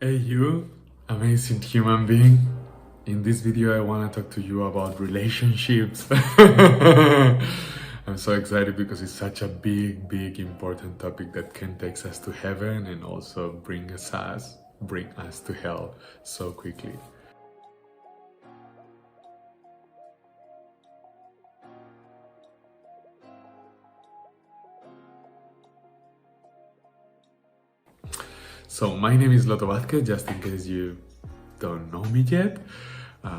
Hey you, amazing human being. In this video I want to talk to you about relationships. I'm so excited because it's such a big important topic that can take us to heaven and also bring us to hell so quickly. So my name is Loto Vázquez, just in case you don't know me yet.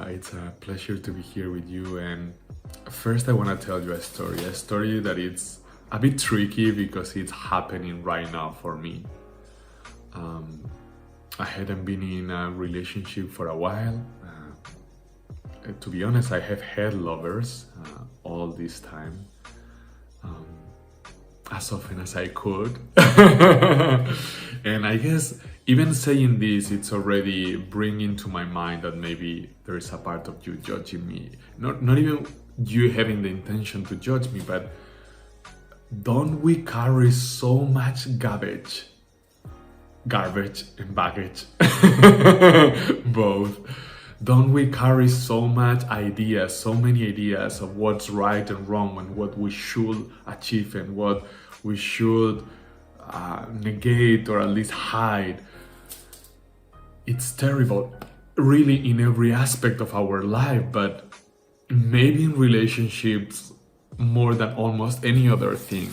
It's a pleasure to be here with you, and first I want to tell you a story that it's a bit tricky because it's happening right now for me. I hadn't been in a relationship for a while. To be honest, I have had lovers all this time, as often as I could. And I guess even saying this, it's already bringing to my mind that maybe there is a part of you judging me. Not even you having the intention to judge me, but don't we carry so much garbage and baggage? Both. Don't we carry so many ideas of what's right and wrong and what we should achieve and what we should negate or at least hide? It's terrible, really, in every aspect of our life, but maybe in relationships more than almost any other thing.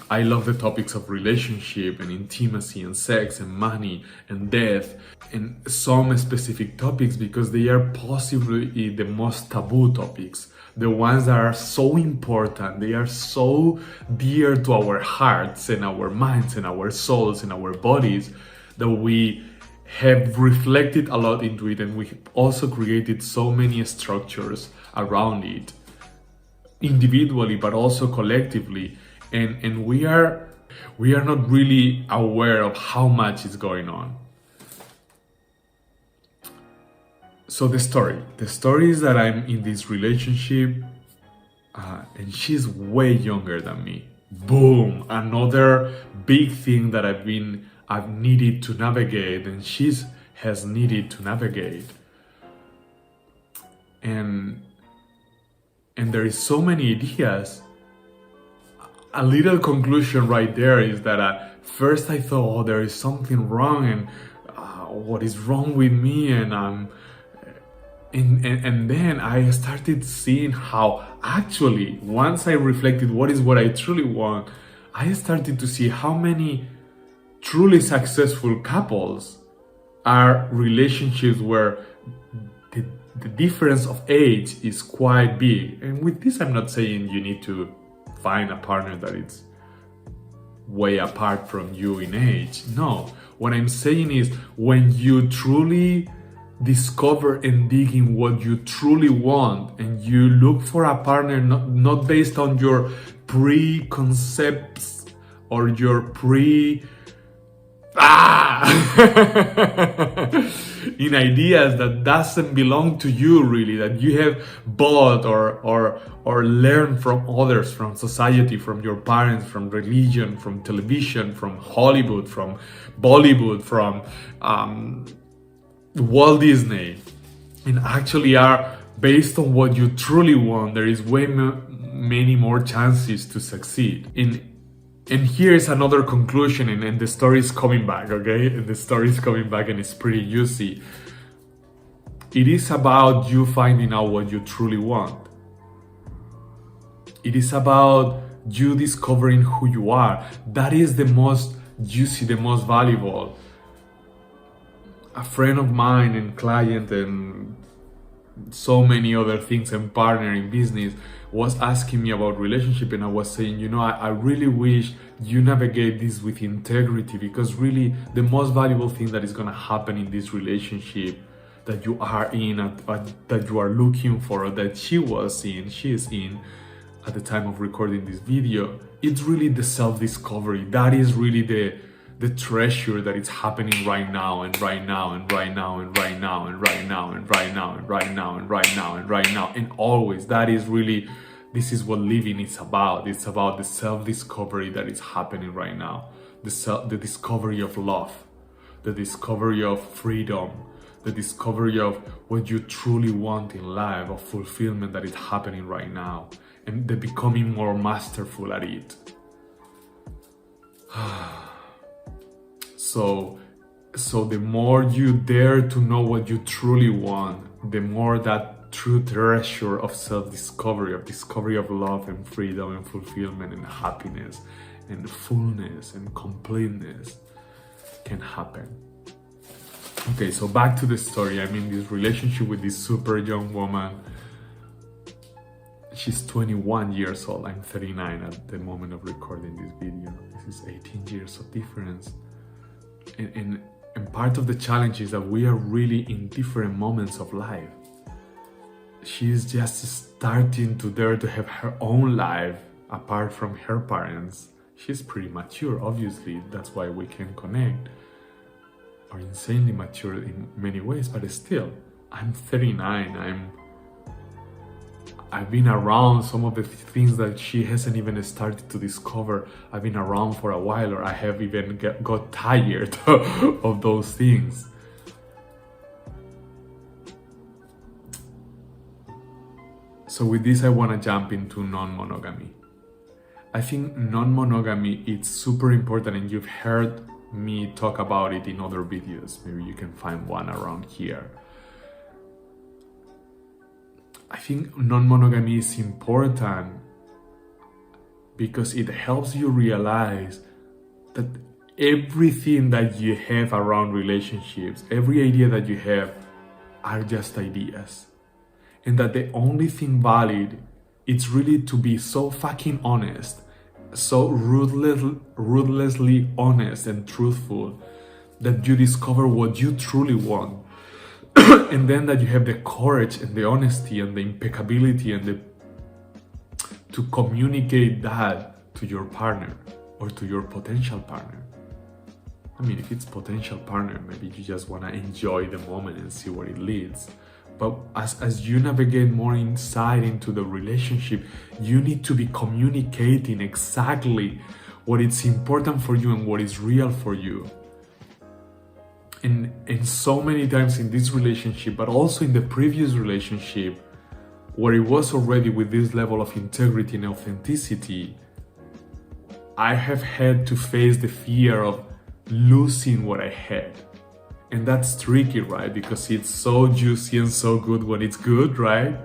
I love the topics of relationship and intimacy and sex and money and death and some specific topics because they are possibly the most taboo topics, the ones that are so important, they are so dear to our hearts and our minds and our souls and our bodies that we have reflected a lot into it, and we also created so many structures around it, individually but also collectively. And we are not really aware of how much is going on. So the story is that I'm in this relationship and she's way younger than me. Boom, another big thing that I've needed to navigate, and has needed to navigate. And there is so many ideas. A little conclusion right there is that first I thought, oh, there is something wrong, and what is wrong with me, and then I started seeing how actually, once I reflected what I truly want, I started to see how many truly successful couples are relationships where the difference of age is quite big. And with this, I'm not saying you need to find a partner that is way apart from you in age. No, what I'm saying is when you truly discover and dig in what you truly want, and you look for a partner not based on your preconcepts or your in ideas that doesn't belong to you, really, that you have bought or learned from others, from society, from your parents, from religion, from television, from Hollywood, from Bollywood, from Walt Disney, and actually are based on what you truly want, there is many more chances to succeed. And here's another conclusion, and the story is coming back, okay? And the story is coming back, and it's pretty juicy. It is about you finding out what you truly want. It is about you discovering who you are. That is the most juicy, the most valuable. A friend of mine and client and so many other things, and partner in business, was asking me about relationship, and I was saying, I really wish you navigate this with integrity, because really the most valuable thing that is going to happen in this relationship that you are in, that you are looking for, or that she is in at the time of recording this video, it's really the self-discovery. That is really the treasure that is happening right now and right now and right now and right now and right now and right now and right now and right now and right now and always. That is really, this is what living is about. It's about the self-discovery that is happening right now, the discovery of love, the discovery of freedom, the discovery of what you truly want in life, of fulfillment that is happening right now, and the becoming more masterful at it. So the more you dare to know what you truly want, the more that true treasure of self-discovery, of discovery of love and freedom and fulfillment and happiness and fullness and completeness can happen. Okay, so back to the story. I'm in this relationship with this super young woman. She's 21 years old. I'm 39 at the moment of recording this video. This is 18 years of difference. And part of the challenge is that we are really in different moments of life. She's just starting to dare to have her own life apart from her parents. She's pretty mature, obviously. That's why we can connect. Or insanely mature in many ways, but still, I'm 39. I've been around some of the things that she hasn't even started to discover. I've been around for a while, or I have even got tired of those things. So with this, I want to jump into non-monogamy. I think non-monogamy is super important, and you've heard me talk about it in other videos. Maybe you can find one around here. I think non-monogamy is important because it helps you realize that everything that you have around relationships, every idea that you have, are just ideas. And that the only thing valid is really to be so fucking honest, so ruthlessly honest and truthful, that you discover what you truly want. And then that you have the courage and the honesty and the impeccability and to communicate that to your partner or to your potential partner. I mean, if it's potential partner, maybe you just want to enjoy the moment and see where it leads. But as you navigate more inside into the relationship, you need to be communicating exactly what is important for you and what is real for you. And so many times in this relationship, but also in the previous relationship, where it was already with this level of integrity and authenticity, I have had to face the fear of losing what I had. And that's tricky, right? Because it's so juicy and so good when it's good, right?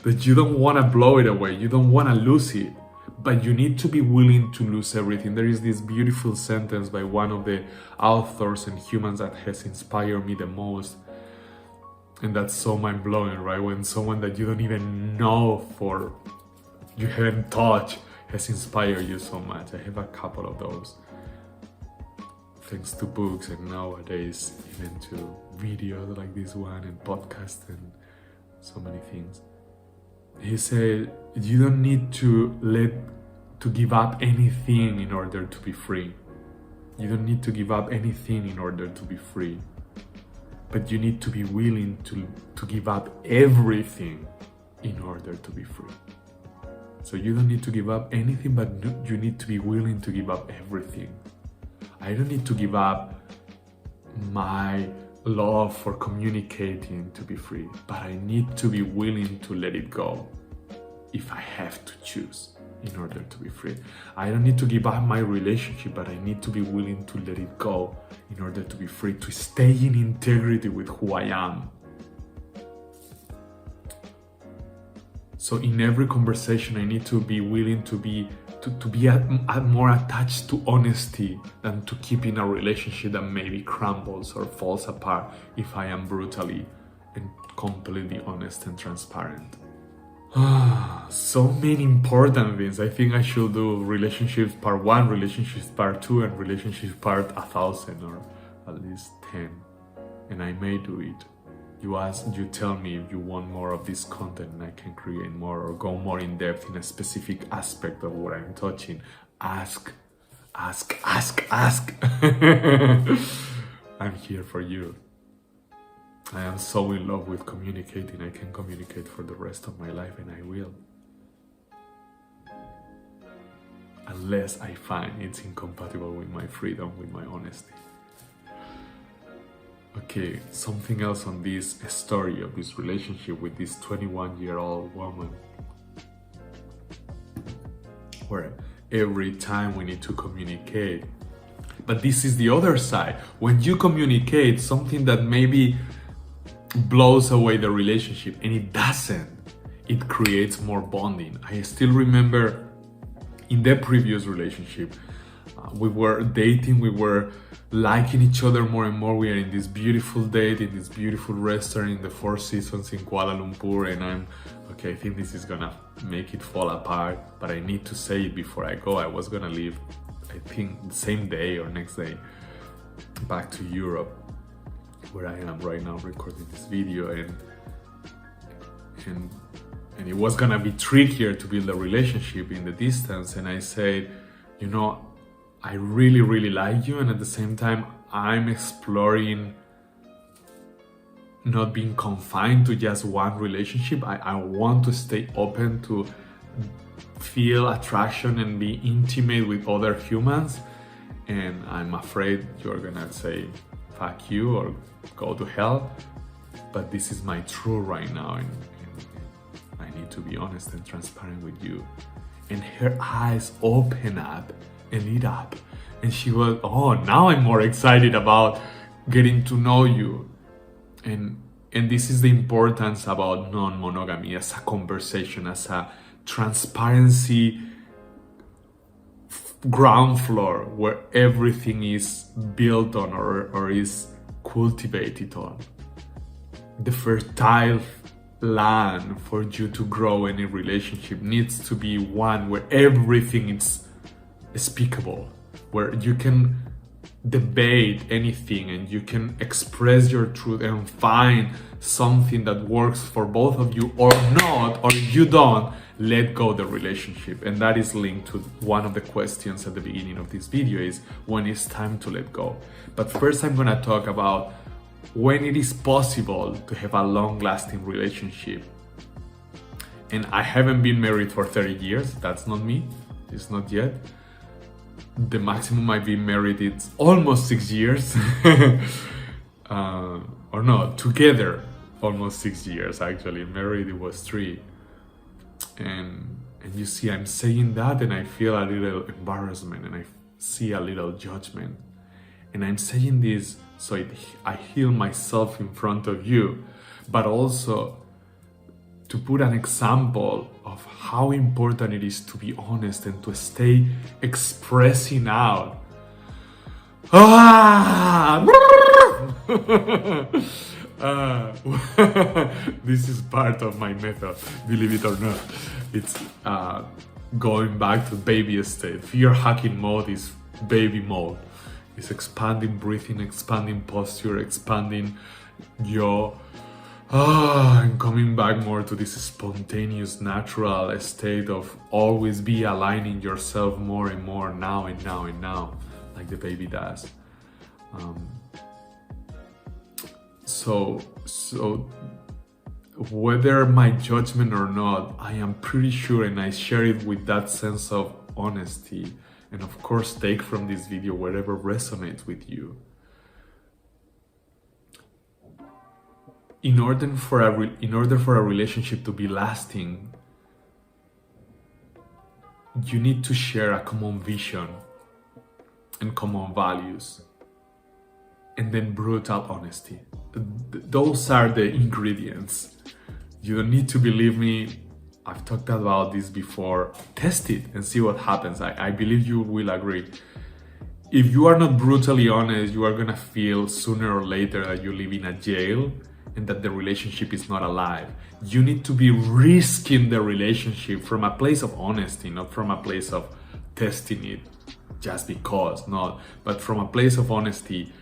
That you don't want to blow it away. You don't want to lose it. But you need to be willing to lose everything. There is this beautiful sentence by one of the authors and humans that has inspired me the most. And that's so mind-blowing, right? When someone that you don't even know you haven't touched has inspired you so much. I have a couple of those. Thanks to books and nowadays even to videos like this one and podcasts and so many things. He said, you don't need to give up anything in order to be free. You don't need to give up anything in order to be free. But you need to be willing to give up everything in order to be free. So you don't need to give up anything, but you need to be willing to give up everything. I don't need to give up my love for communicating to be free, but I need to be willing to let it go if I have to choose in order to be free. I don't need to give up my relationship, but I need to be willing to let it go in order to be free, to stay in integrity with who I am. So in every conversation, I need to be willing to be more attached to honesty than to keeping a relationship that maybe crumbles or falls apart if I am brutally and completely honest and transparent. So many important things. I think I should do relationships part 1, relationships part 2, and relationships part 1,000 or at least 10. And I may do it. You tell me if you want more of this content and I can create more or go more in depth in a specific aspect of what I'm touching. Ask. I'm here for you. I am so in love with communicating. I can communicate for the rest of my life, and I will. Unless I find it's incompatible with my freedom, with my honesty. Okay, something else on this story of this relationship with this 21-year-old woman, where every time we need to communicate. But this is the other side. When you communicate something that maybe blows away the relationship, and it doesn't, it creates more bonding. I still remember in the previous relationship, we were dating, we were liking each other more and more. We are in this beautiful date, in this beautiful restaurant in the Four Seasons in Kuala Lumpur, and I'm, okay, I think this is gonna make it fall apart, but I need to say it before I go. I was gonna leave, I think, the same day or next day back to Europe, where I am right now recording this video, and it was gonna be trickier to build a relationship in the distance. And I said, you know, I really, really like you, and at the same time, I'm exploring not being confined to just one relationship. I want to stay open to feel attraction and be intimate with other humans. And I'm afraid you're gonna say, fuck you or go to hell. But this is my truth right now, and I need to be honest and transparent with you. And her eyes open up and lit up, and she was, oh, now I'm more excited about getting to know you. And this is the importance about non-monogamy as a conversation, as a transparency ground floor where everything is built on or is cultivated on. The fertile land for you to grow any relationship needs to be one where everything is speakable, where you can debate anything and you can express your truth and find something that works for both of you, or not, or you don't let go the relationship. And that is linked to one of the questions at the beginning of this video, is when it's time to let go. But first I'm gonna talk about when it is possible to have a long-lasting relationship. And I haven't been married for 30 years, that's not me, it's not yet. The maximum I've been married is almost 6 years. Or no, together almost 6 years actually. Married it was 3. And you see, I'm saying that and I feel a little embarrassment and I see a little judgment. And I'm saying this so I heal myself in front of you, but also to put an example of how important it is to be honest and to stay expressing out. This is part of my method, believe it or not. It's going back to baby state. FearHacking mode is baby mode. It's expanding breathing, expanding posture, expanding jaw. And coming back more to this spontaneous, natural state of always be aligning yourself more and more now and now and now, like the baby does. So whether my judgment or not, I am pretty sure, and I share it with that sense of honesty. And of course, take from this video whatever resonates with you. In order for a relationship to be lasting, you need to share a common vision and common values, and then brutal honesty. Those are the ingredients. You don't need to believe me. I've talked about this before. Test it and see what happens. I believe you will agree. If you are not brutally honest, you are gonna feel sooner or later that you live in a jail and that the relationship is not alive. You need to be risking the relationship from a place of honesty, not from a place of testing it just because, not, but from a place of honesty,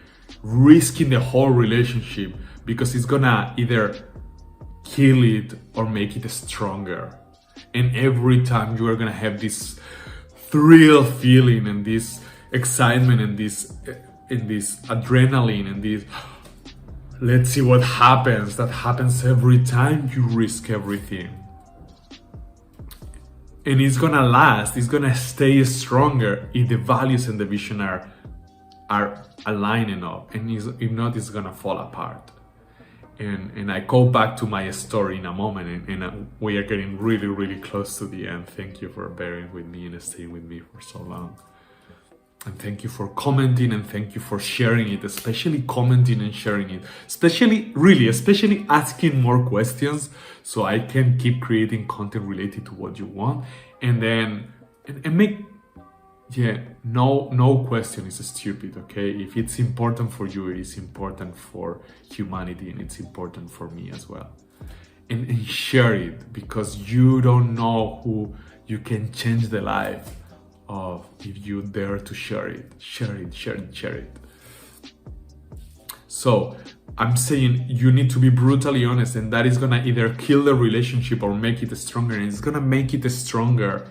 risking the whole relationship because it's gonna either kill it or make it stronger. And every time you are gonna have this thrill feeling and this excitement and this adrenaline and this let's see what happens. That happens every time you risk everything. And it's gonna last, it's gonna stay stronger if the values and the vision are are aligned enough, and if not, it's gonna fall apart. And I go back to my story in a moment, and we are getting really, really close to the end. Thank you for bearing with me and staying with me for so long. And thank you for commenting, and thank you for sharing it, especially commenting and sharing it, especially asking more questions so I can keep creating content related to what you want. And then, and make, no question is stupid, okay? If it's important for you, it is important for humanity, and it's important for me as well. And share it, because you don't know who you can change the life of if you dare to share it. So I'm saying you need to be brutally honest, and that is gonna either kill the relationship or make it stronger. And it's gonna make it stronger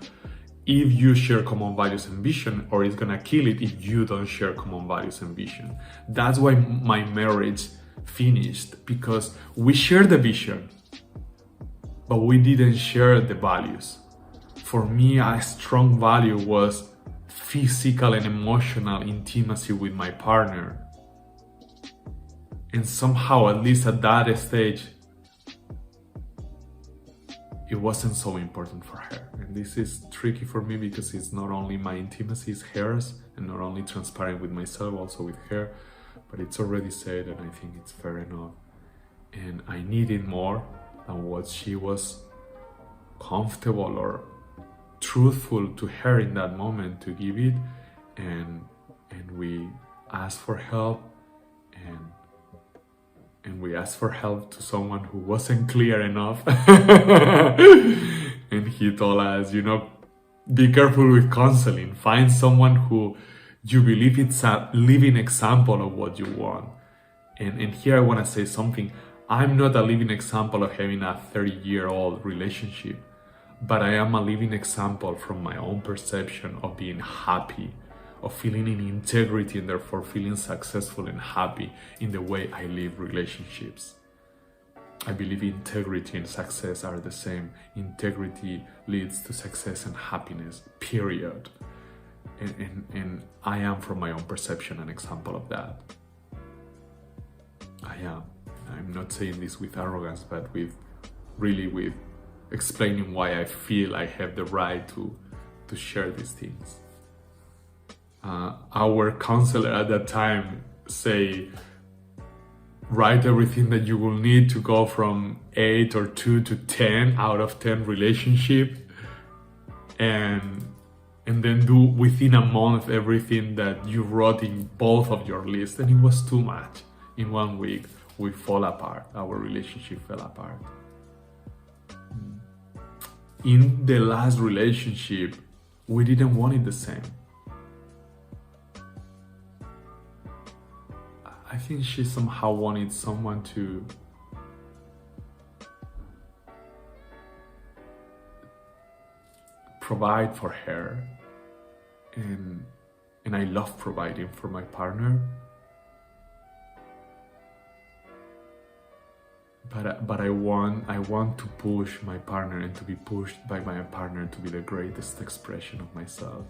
if you share common values and vision, or it's gonna kill it if you don't share common values and vision. That's why my marriage finished, because we shared the vision, but we didn't share the values. For me, a strong value was physical and emotional intimacy with my partner. And somehow, at least at that stage, it wasn't so important for her. And this is tricky for me, because it's not only my intimacy, it's hers, and not only transparent with myself, also with her. But it's already said, and I think it's fair enough. And I needed more than what she was comfortable or truthful to her in that moment to give it. And we asked for help, and we asked for help to someone who wasn't clear enough. And he told us, be careful with counseling. Find someone who you believe it's a living example of what you want. And here I want to say something. I'm not a living example of having a 30-year-old relationship, but I am a living example from my own perception of being happy, of feeling in integrity, and therefore feeling successful and happy in the way I live relationships. I believe integrity and success are the same. Integrity leads to success and happiness, period. And I am, from my own perception, an example of that. I am. I'm not saying this with arrogance, but with explaining why I feel I have the right to share these things. Our counselor at that time say, write everything that you will need to go from 8 or 2 to 10 out of 10 relationship, and then do within a month everything that you wrote in both of your lists. And it was too much. In 1 week, we fall apart. Our relationship fell apart. In the last relationship, we didn't want it the same. I think she somehow wanted someone to provide for her, and I love providing for my partner. But I want to push my partner, and to be pushed by my partner to be the greatest expression of myself.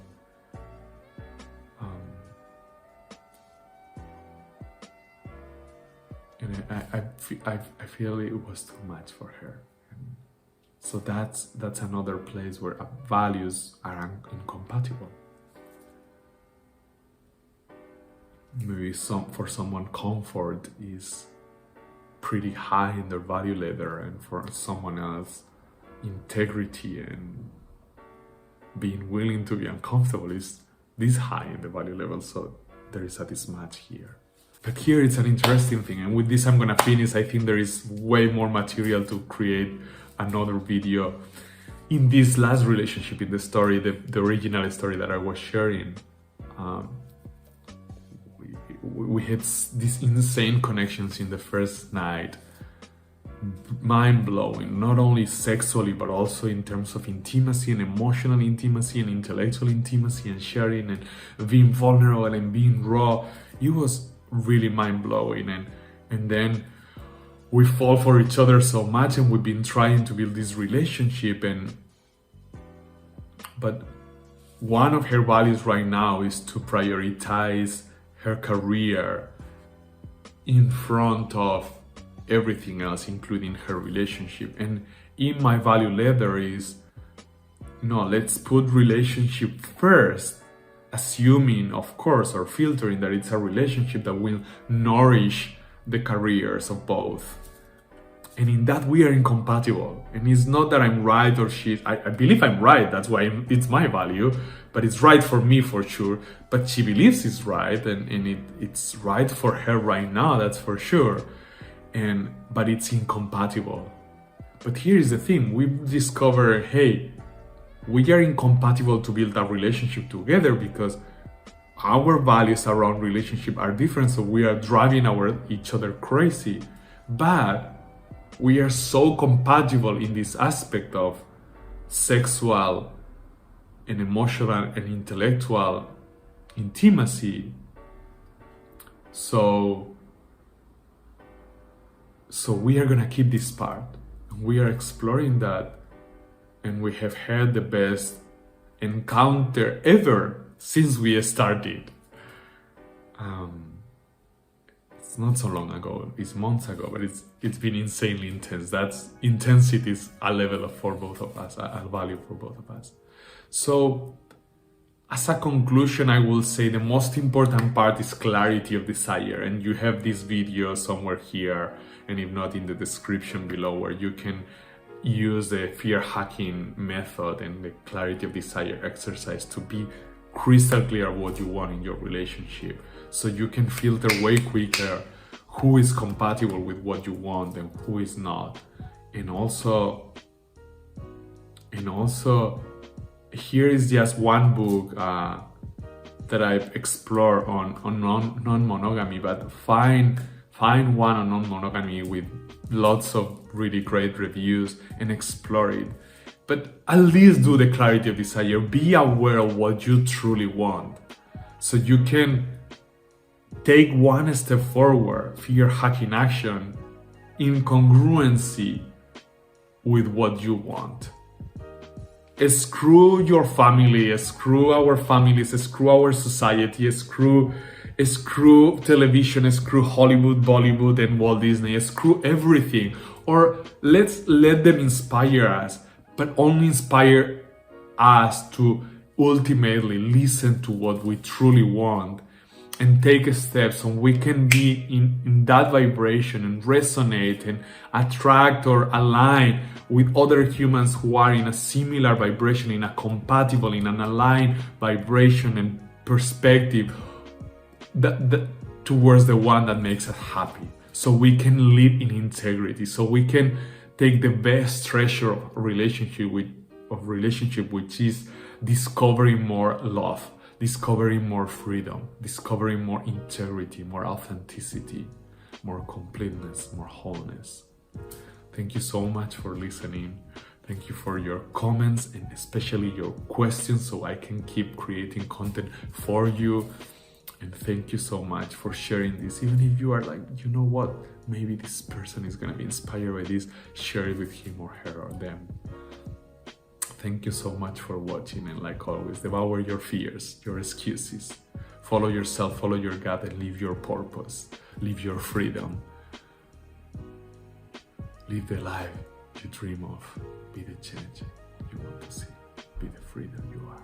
And I feel it was too much for her. And so that's another place where values are incompatible. Maybe for someone, comfort is pretty high in their value ladder, and for someone else, integrity and being willing to be uncomfortable is this high in the value level. So there is a mismatch here. But here it's an interesting thing, and with this I'm gonna finish. I think there is way more material to create another video. In this last relationship, in the story, the original story that I was sharing, we had these insane connections in the first night, mind-blowing, not only sexually but also in terms of intimacy and emotional intimacy and intellectual intimacy and sharing and being vulnerable and being raw. It was really mind-blowing, and then we fall for each other so much, and we've been trying to build this relationship, but one of her values right now is to prioritize her career in front of everything else, including her relationship. And in my value letter is, no, let's put relationship first, assuming, of course, or filtering that it's a relationship that will nourish the careers of both. And in that we are incompatible. And it's not that I'm right or I believe I'm right, that's why it's my value, but it's right for me for sure. But she believes it's right, and it's right for her right now, that's for sure. But it's incompatible. But here is the thing, we discover, hey, we are incompatible to build a relationship together because our values around relationship are different, so we are driving each other crazy. But we are so compatible in this aspect of sexual and emotional and intellectual intimacy. So we are gonna keep this part. We are exploring that, and we have had the best encounter ever since we started. It's not so long ago, it's months ago, but it's been insanely intense. That's intensity is a level for both of us, a value for both of us. So as a conclusion, I will say the most important part is clarity of desire, and you have this video somewhere here, and if not, in the description below, where you can use the FearHacking method and the clarity of desire exercise to be crystal clear what you want in your relationship, so you can filter way quicker who is compatible with what you want and who is not. And also here is just one book that I've explored on non-monogamy, but find one on non-monogamy with lots of really great reviews and explore it. But at least do the clarity of desire. Be aware of what you truly want, so you can take one step forward, fear-hacking action, in congruency with what you want. Screw your family, screw our families, screw our society, screw television, screw Hollywood, Bollywood, and Walt Disney, screw everything. Or let's let them inspire us, but only inspire us to ultimately listen to what we truly want and take steps so we can be in that vibration and resonate and attract or align with other humans who are in a similar vibration, in a compatible, in an aligned vibration and perspective that towards the one that makes us happy, so we can live in integrity, so we can take the best treasure of relationship, which is discovering more love, discovering more freedom, discovering more integrity, more authenticity, more completeness, more wholeness. Thank you so much for listening. Thank you for your comments and especially your questions, so I can keep creating content for you. And thank you so much for sharing this. Even if you are like, you know what, maybe this person is gonna be inspired by this, share it with him or her or them. Thank you so much for watching, and like always, devour your fears, your excuses. Follow yourself, follow your gut, and live your purpose. Live your freedom. Live the life you dream of. Be the change you want to see. Be the freedom you are.